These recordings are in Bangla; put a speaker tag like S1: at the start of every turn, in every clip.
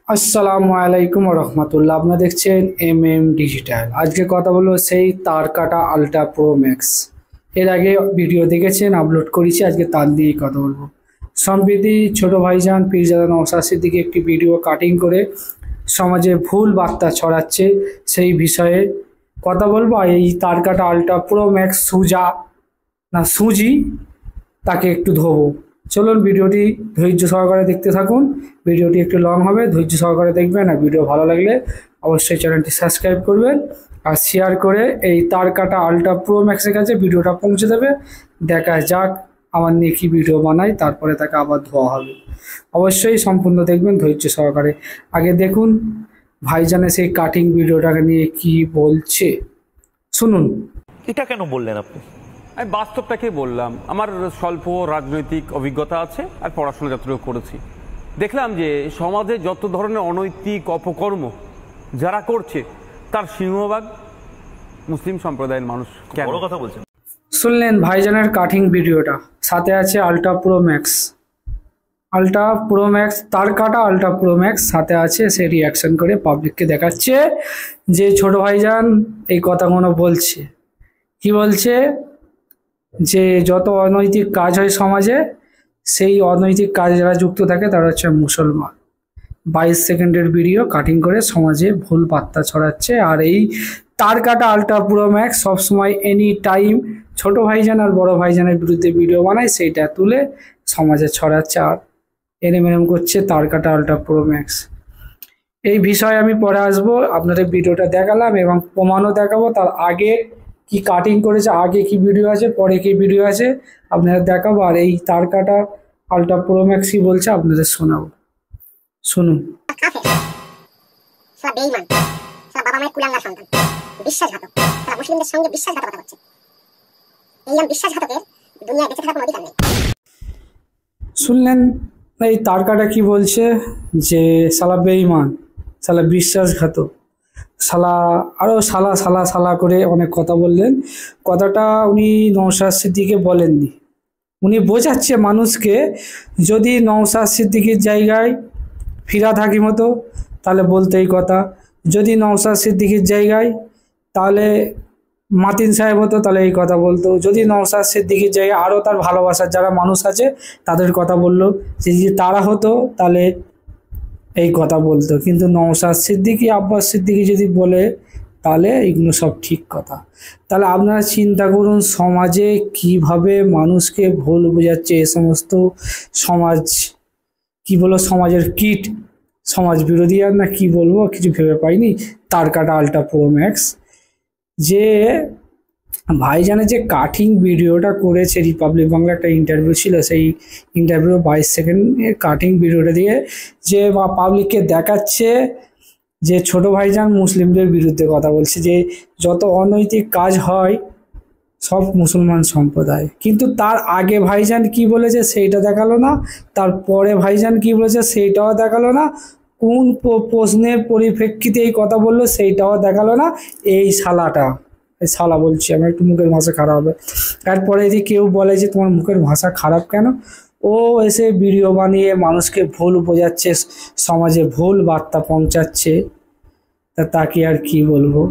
S1: আসসালামু আলাইকুম রহমতুল্লাহ। আপনারা দেখছেন ডিজিটাল। আজকে কথা বলবো সেই তার কাটা আলট্রা প্রো ম্যাক্স। এর আগে ভিডিও দেখেছেন, আপলোড করেছি, আজকে তার দিয়েই কথা বলবো। সম্প্রতি ছোট ভাইজান পীরজাদা নওশাদ সিদ্দিকী একটি ভিডিও কাটিং করে সমাজে ভুল বার্তা ছড়াচ্ছে, সেই বিষয়ে কথা বলবো। আর এই তার কাটা আলট্রা প্রো ম্যাক্স সুজি তাকে একটু ধোবো। চলুন ভিডিওটি ধৈর্য সহকারে দেখতে থাকুন। ভিডিওটি একটু লং হবে, ধৈর্য সহকারে দেখবেন। আর ভিডিও ভালো লাগলে অবশ্যই চ্যানেলটি সাবস্ক্রাইব করবেন আর শেয়ার করে এই তার কাটা আলট্রা প্রো ম্যাক্সের কাছে ভিডিওটা পৌঁছে দেবে। দেখা যাক আমার নিয়ে কী ভিডিও বানাই, তারপরে তাকে আবার ধোয়া হবে। অবশ্যই সম্পূর্ণ দেখবেন ধৈর্য সহকারে। আগে দেখুন ভাইজানের সেই কাটিং ভিডিওটাকে নিয়ে কি বলছে, শুনুন।
S2: এটা কেন বললেন আপনি?
S3: আমি বাস্তবটাকে বললাম। আমার স্বল্প রাজনৈতিক অভিজ্ঞতা আছে আর পড়াশোনা যতটুকু করেছি, দেখলাম যে সমাজে যত ধরনের অনৈতিক অপকর্ম যারা করছে তার সিংহভাগ মুসলিম সম্প্রদায়ের মানুষ। কেন
S2: বড় কথা বলছেন?
S1: শুনলেন ভাইজানের কাটিং ভিডিওটা, সাথে আছে আলট্রা প্রো ম্যাক্স, তার কাটা আলট্রা প্রো ম্যাক্স সাথে আছে। সে রিয়াকশন করে পাবলিককে দেখাচ্ছে যে ছোট ভাইজান এই কথাগুলো বলছে। কি বলছে? যে যত অনৈতিক কাজ হয় সমাজে, সেই অনৈতিক কাজে যারা যুক্ত থাকে তারা হচ্ছে মুসলমান। 22 সেকেন্ডের ভিডিও কাটিং করে সমাজে ভুল বার্তা ছড়াচ্ছে। আর এই তার কাটা আলট্রা প্রো ম্যাক্স সবসময় এনি টাইম ছোট ভাইজান আর বড় ভাইজানের বিরুদ্ধে ভিডিও বানায়, সেইটা তুলে সমাজে ছড়াচ্ছে আর এরম করছে তার কাটা আলট্রা প্রো ম্যাক্স। এই বিষয়ে আমি পরে আসবো, আপনাদের ভিডিওটা দেখালাম এবং প্রমাণও দেখাবো। তার আগে কি কাটিং করেছে, আগে কি ভিডিও আছে, পরে কি ভিডিও আছে আপনাদের দেখাবো। আর এই তার কাটা আলট্রা প্রো ম্যাক্স কি বলছে আপনাদের শোনাবো, শুনুন।
S4: বাবা মায়ের কুলাঙ্গার সন্তান, বিশ্বাসঘাতক, তারা মুসলিমদের সঙ্গে বিশ্বাসঘাতকতা করছে। এই বিশ্বাসঘাতকের দুনিয়ায় বেঁচে থাকার কোনো অধিকার নেই।
S1: শুনলেন এই তার কাটা কি বলছে? যে শালা বেঈমান, শালা বিশ্বাসঘাতক, শালা আরও শালা শালা শালা করে অনেক কথা বললেন। কথাটা উনি নওশাদ সিদ্দিকীকে বলেননি, উনি বোঝাচ্ছে মানুষকে। যদি নওশাদ সিদ্দিকীর জায়গায় ফিরহাদ হাকিম হতো তাহলে বলতে এই কথা, যদি নওশাদ সিদ্দিকীর জায়গায় তাহলে মাতিন সাহেব হতো তাহলে এই কথা বলতো, যদি নওশাদ সিদ্দিকীর জায়গায় আরও তার ভালোবাসার যারা মানুষ আছে তাদের কথা বললো, যদি তারা হতো তাহলে এই কথা বলতো। কিন্তু নওশাদ সিদ্দিকী, আব্বাস সিদ্দিকী যদি বলে তাহলে এগুলো সব ঠিক কথা। তাহলে আপনারা চিন্তা করুন সমাজে কিভাবে মানুষকে ভুল বোঝাচ্ছে এ সমস্ত সমাজ, কি বলো, সমাজের কীট, সমাজ বিরোধী, আর না কি বলবো কিছু ভেবে পাইনি। তার কাটা আলট্রা প্রো ম্যাক্স যে ভাইজানের যে কাটিং ভিডিওটা করেছে, রিপাবলিক বাংলা একটা ইন্টারভিউ ছিল, সেই ইন্টারভিউ 22 সেকেন্ডের কাটিং ভিডিওটা দিয়ে যে পাবলিককে দেখাচ্ছে যে ছোট ভাইজান মুসলিমদের বিরুদ্ধে কথা বলছে, যে যত অনৈতিক কাজ হয় সব মুসলমান সম্প্রদায়। কিন্তু তার আগে ভাইজান কি বলেছে সেইটা দেখালো না, তারপরে ভাইজান কি বলেছে সেইটাও দেখালো না, কোন প্রশ্নের পরিপ্রেক্ষিতে এই কথা বললো সেইটাও দেখালো না। এই শালাটা, এই শালা বলছি, আমার একটু মুখের ভাষা খারাপ হবে। তারপরে যদি কেউ বলে যে তোমার মুখের ভাষা খারাপ কেন, ও এসে ভিডিও বানিয়ে মানুষকে ভুল বোঝাচ্ছে, সমাজে ভুল বার্তা পৌঁছাচ্ছে, তাকে আর কি বলবো,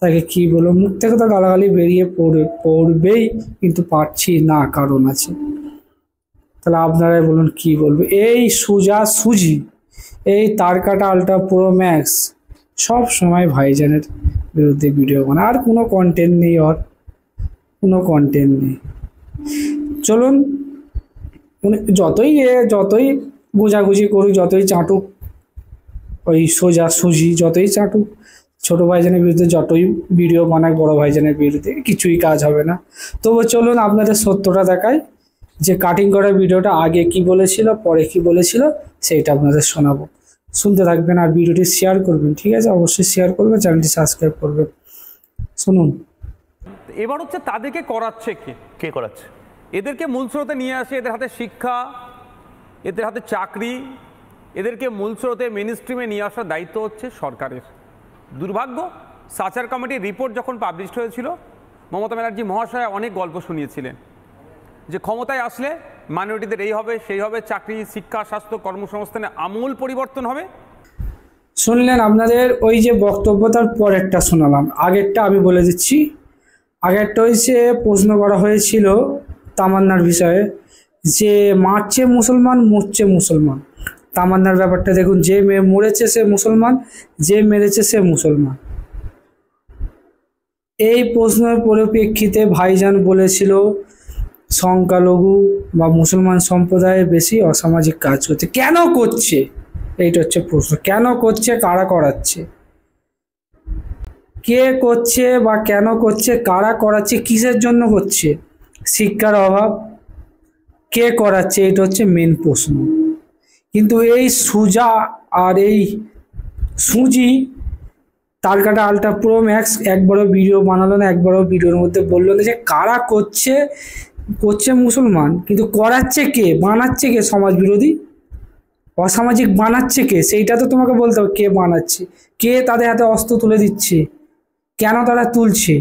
S1: তাকে কি বলবো? মুখ থেকে তো গালাগালি বেরিয়ে পড়বেই, কিন্তু পারছি না, কারণ আছে। তাহলে আপনারাই বলুন কি বলবো। এই সুজি এই তার কাটা আলট্রা প্রো ম্যাক্স সব সময় ভাইজানের বিরুদ্ধে ভিডিও বানায়, আর কোনো কন্টেন্ট নেই, ওর কোনো কন্টেন্ট নেই। চলুন উনি যতই গোজাগুজি করুক, যতই চাটুক, ওই সুজি যতই চাটুক, ছোট ভাইজানের বিরুদ্ধে যতই ভিডিও বানাক, বড় ভাইজানের বিরুদ্ধে কিছুই কাজ হবে না। তবু চলুন আপনাদের সত্যটা দেখাই, যে কাটিং করা ভিডিওটা আগে কি বলেছিল পরে কি বলেছিল সেইটা আপনাদের শোনাবো, শুনতে থাকবেন আর ভিডিওটি শেয়ার করবেন। ঠিক আছে, অবশ্যই শেয়ার করবেন, চ্যানেলটি সাবস্ক্রাইব করবেন। শুনুন।
S3: এবার হচ্ছে তাদেরকে করাচ্ছে
S2: কে করাচ্ছে?
S3: এদেরকে মূল স্রোতে নিয়ে আসে, এদের হাতে শিক্ষা, এদের হাতে চাকরি, এদেরকে মূল স্রোতে মেইন স্ট্রিমে নিয়ে আসার দায়িত্ব হচ্ছে সরকারের। দুর্ভাগ্য, সাচার কমিটির রিপোর্ট যখন পাবলিশ হয়েছিল, মমতা ব্যানার্জি মহাশয় অনেক গল্প শুনিয়েছিলেন যে ক্ষমতায় আসলে মাইনরিটিদের এই হবে সেই হবে, চাকরি শিক্ষা স্বাস্থ্য কর্মসংস্থানে আমূল পরিবর্তন হবে।
S1: শুনলেন আপনাদের ওই যে বক্তব্য, তার পরেরটা শোনালাম। আগেরটা আমি বলে দিচ্ছি। আগেরটা হয়েছে প্রশ্ন করা হয়েছিল তামান্নার বিষয়ে, যে মারছে মুসলমান মরছে মুসলমান। তামান্নার ব্যাপারটা দেখুন, যে মরেছে সে মুসলমান, যে মেরেছে সে মুসলমান। এই প্রশ্নের পরিপ্রেক্ষিতে ভাইজান বলেছিল সংখ্যালঘু বা মুসলমান সম্প্রদায়ে বেশি অসামাজিক কাজ করছে। কেন করছে? এইটা হচ্ছে প্রশ্ন। কেন করছে, কারা করাচ্ছে, কে করছে বা কেন করছে, কারা করাচ্ছে, কিসের জন্য করছে? শিক্ষার অভাব, কে করাচ্ছে, এটা হচ্ছে মেন প্রশ্ন। কিন্তু এই সুজা আর এই সুজি তারকাটা আলট্রা প্রো ম্যাক্স একবারও ভিডিও বানালো না, একবারও ভিডিওর মধ্যে বললো না যে কারা করছে। করছে মুসলমান, কিন্তু করাচ্ছে কে, বানাচ্ছে কে সমাজ বিরোধী অসামাজিক বানাচ্ছে কে, সেইটা তো তোমাকে বলতে হবে। কে বানাচ্ছে, কে তাদের হাতে অস্ত্র তুলে দিচ্ছে, কেন তারা তুলছে?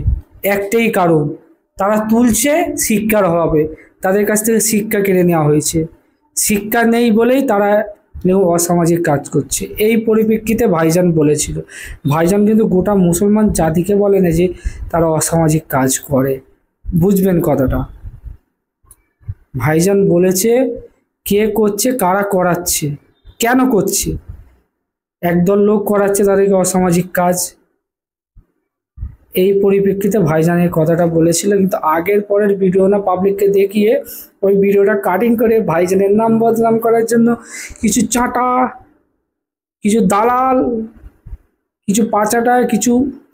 S1: একটাই কারণ, তারা তুলছে শিক্ষার অভাবে। তাদের কাছ থেকে শিক্ষা কেড়ে নেওয়া হয়েছে, শিক্ষা নেই বলেই তারা অসামাজিক কাজ করছে। এই পরিপ্রেক্ষিতে ভাইজান বলেছিল। ভাইজান কিন্তু গোটা মুসলমান জাতিকে বলে না যে তারা অসামাজিক কাজ করে, বুঝবেন কথাটা। ভাইজান বলেছে কে করছে, কারা করাচ্ছে, কেন করছে। একদল লোক করাচ্ছে তাদেরকে অসামাজিক কাজ। এই পরিপ্রেক্ষিতে ভাইজানের কথাটা বলেছিল। কিন্তু আগের পরের ভিডিও না পাবলিককে দেখিয়ে ওই ভিডিওটা কাটিং করে ভাইজানের নাম বদনাম করার জন্য কিছু চাটা, কিছু দালাল, কিছু পাচাটা, কিছু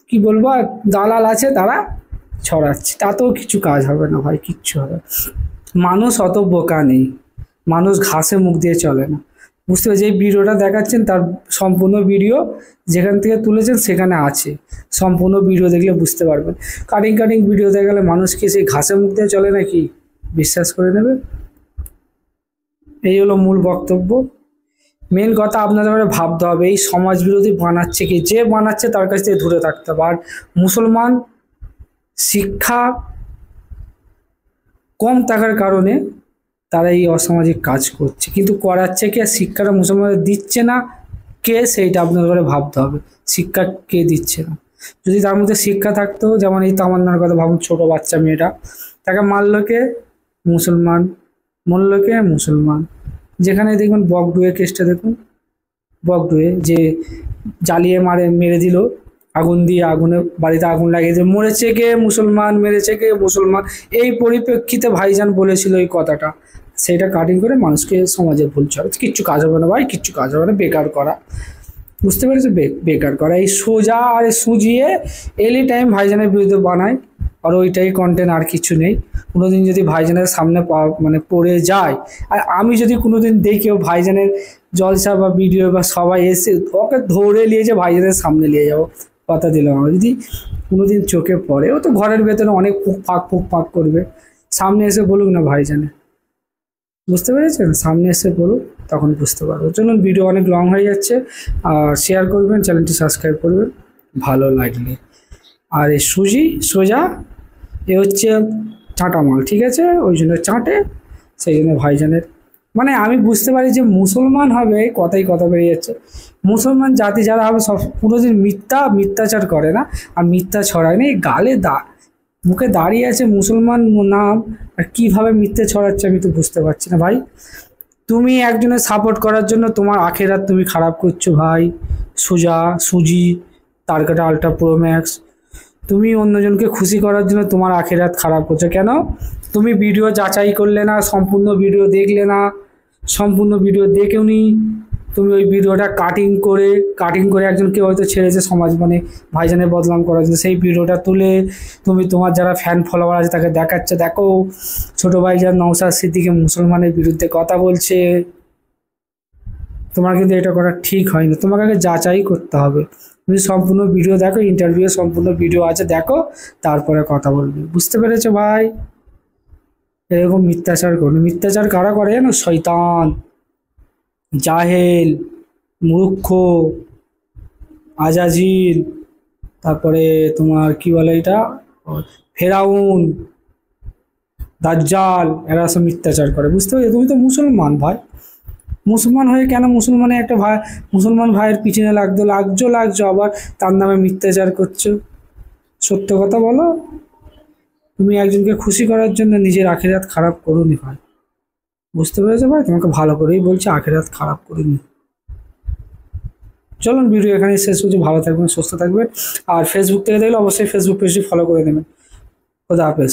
S1: কি বলবো দালাল আছে, তারা ছড়াচ্ছে। তাতেও কিছু কাজ হবে না ভাই, কিচ্ছু হবে। মানুষ অত বোকা নেই, মানুষ ঘাসে মুখ দিয়ে চলে না, বুঝতে পারছি। এই ভিডিওটা দেখাচ্ছেন তার সম্পূর্ণ ভিডিও যেখান থেকে তুলেছেন সেখানে আছে, সম্পূর্ণ ভিডিও দেখলে বুঝতে পারবেন। কাটিং কাটিং ভিডিও দেখালে মানুষকে সেই ঘাসে মুখ দিয়ে চলে নাকি বিশ্বাস করে নেবে? এই হলো মূল বক্তব্য। মেন কথা আপনাদের ভাবতে হবে এই সমাজ বিরোধী বানাচ্ছে কি, যে বানাচ্ছে তার কাছ থেকে দূরে থাকতে হবে। আর মুসলমান শিক্ষা কম থাকার কারণে তারা এই অসামাজিক কাজ করছে, কিন্তু করাচ্ছে কে? শিক্ষাটা মুসলমানদের দিচ্ছে না কে, সেইটা আপনাদের ভাবতে হবে। শিক্ষা কে দিচ্ছে না? যদি তার মধ্যে শিক্ষা থাকতো, যেমন এই তামান্নার কথা ভাবুন, ছোট বাচ্চা মেয়েটা, তাকে মারলো কে? মুসলমান। মরলো কে? মুসলমান। যেখানে দেখবেন বকডুয়ে কেসটা দেখুন, বকডুয়ে যে জ্বালিয়ে মেরে দিল আগুন দিয়ে, আগুনে বাড়িতে আগুন লাগিয়ে দিল, মরেছে কে? মুসলমান। মেরেছে কে? মুসলমান। এই পরিপ্রেক্ষিতে ভাইজান বলেছিল এই কথাটা, সেটা কাটিং করে মানুষকে সমাজে ভুল চলে। কিচ্ছু কাজ হবে না ভাই, কিচ্ছু কাজ হবে না, বেকার করা, বুঝতে পেরেছো? বেকার করা। এই সোজা আর সুজিয়ে এনি টাইম ভাইজানের বিরুদ্ধে বানায়, আর ওইটাই কন্টেন্ট, আর কিছু নেই। কোনোদিন যদি ভাইজানের সামনে মানে পড়ে যায়, আর আমি যদি কোনোদিন দেখি ও ভাইজানের জলসা বা ভিডিও বা সবাই এসে ওকে ধরে নিয়ে যে ভাইজানের সামনে নিয়ে যাবো, কথা দিলাম। আমার যদি কোনোদিন চোখে পড়ে, ও তো ঘরের ভেতরে অনেক ফুক ফাঁক করবে, সামনে এসে বলুক না ভাইজানে, বুঝতে পেরেছেন? সামনে এসে বলুক, তখন বুঝতে পারবো। চলুন, ভিডিও অনেক লং হয়ে যাচ্ছে, আর শেয়ার করবেন, চ্যানেলটি সাবস্ক্রাইব করবেন ভালো লাগলে। আর এই সোজা এ হচ্ছে চাঁটা মাল, ঠিক আছে? ওই জন্য চাঁটে, সেই জন্য ভাইজানের মানে আমি বুঝতে পারি যে মুসলমান হবে, কথা বেরিয়ে যাচ্ছে। মুসলমান জাতি যারা হবে সব পুরোদিন মিথ্যাচার করে না, আর মিথ্যা ছড়ায় না। এই গালে মুখে দাঁড়িয়ে আছে মুসলমান নাম, আর কীভাবে মিথ্যে ছড়াচ্ছে আমি তো বুঝতে পারছি না ভাই। তুমি একজনের সাপোর্ট করার জন্য তোমার আখেরাত তুমি খারাপ করছো ভাই। সুজি তারকাটা আলট্রা প্রো ম্যাক্স, তুমি অন্যজনকে খুশি করার জন্য তোমার আখেরাত খারাপ করছো। কেন? তুমি ভিডিও যাচাই করলে না, সম্পূর্ণ ভিডিও দেখলে না, সম্পূর্ণ ভিডিও দেখেও নি, তুমি ওই ভিডিওটা কাটিং করে একজনকে হয়তো ছেড়েছে সমাজ মানে ভাইজানের বদনাম করার জন্য, সেই ভিডিওটা তুলে তুমি তোমার যারা ফ্যান ফলোয়ার আছে তাকে দেখাচ্ছে, দেখো ছোট ভাইজান নওশাদ সিদ্দিকী মুসলমানের বিরুদ্ধে কথা বলছে। তোমার কিন্তু এটা করা ঠিক হয়নি, তোমাকে আগে যাচাই করতে হবে। তুমি সম্পূর্ণ ভিডিও দেখো, ইন্টারভিউ সম্পূর্ণ ভিডিও আছে, দেখো, তারপরে কথা বলবে, বুঝতে পেরেছো ভাই? এরকম মিথ্যাচার করবে। মিথ্যাচার কারা করে জানো? শয়তান, জাহেল, মূর্খ, আজাজিল, তারপরে তোমার কি বলে এটা, ফেরাউন, দাজ্জাল, এরা সব মিথ্যাচার করে, বুঝতে পারছো? তুমি তো মুসলমান ভাই, মুসলমান হয়ে কেন মুসলমানের একটা ভাই, মুসলমান ভাইয়ের পিছনে লাগছো আবার তার নামে মিথ্যাচার করছো? সত্য কথা বলো, তুমি একজনকে খুশি করার জন্য নিজের আখিরাত খারাপ করোনি ভাই, বুঝতে পেরেছো ভাই? তোমাকে ভালো করেই বলছি, আখিরাত খারাপ করিনি। চলুন ভিডিও এখানে শেষ করছি, ভালো থাকবেন, সুস্থ থাকবেন, আর ফেসবুক থেকে দেখলে অবশ্যই ফেসবুক পেজটি ফলো করে দেবেন। খোদা হাফেজ।